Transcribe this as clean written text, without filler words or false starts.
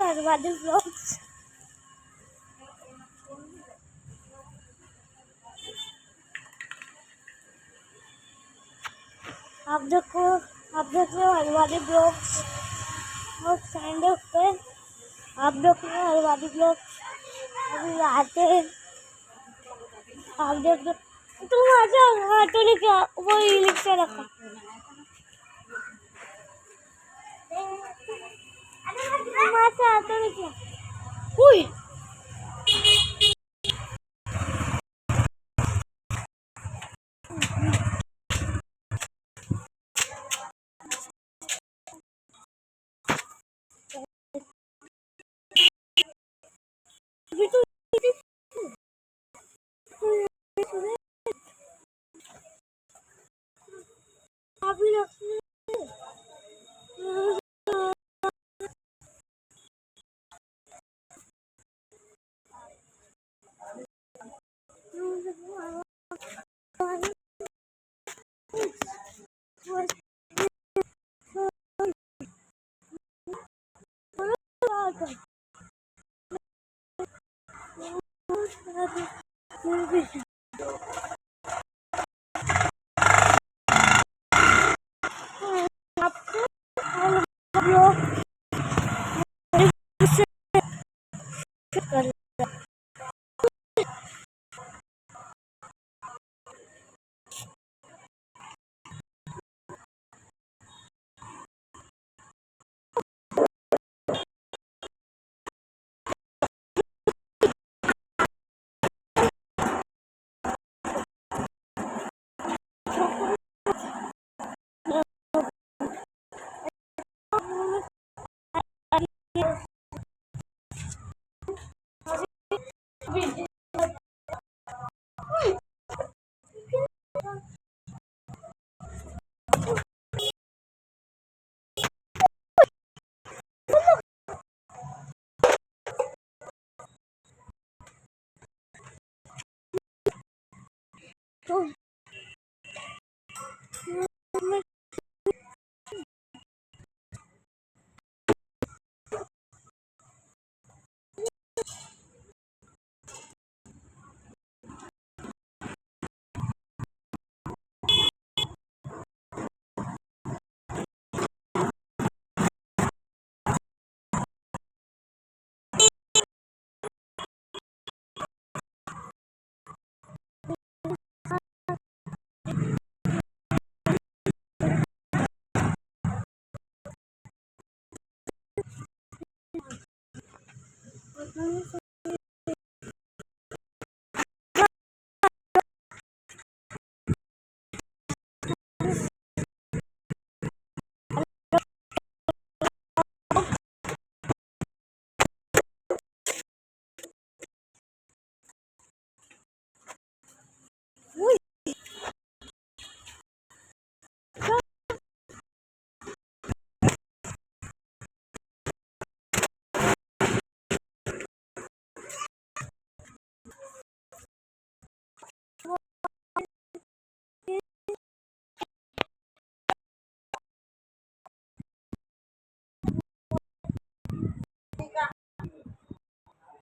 Arvadi vlogs. आप देख रहे हो हलवादी ब्लॉग्स और संडे पे आप देख रहे हो हलवादी ब्लॉग्स। अभी आते हैं आप देख रहे तुम आ जाओ ऑटो लेके वो ई रिक्शा रखा तुम आ जाओ ऑटो लेके हुई अभी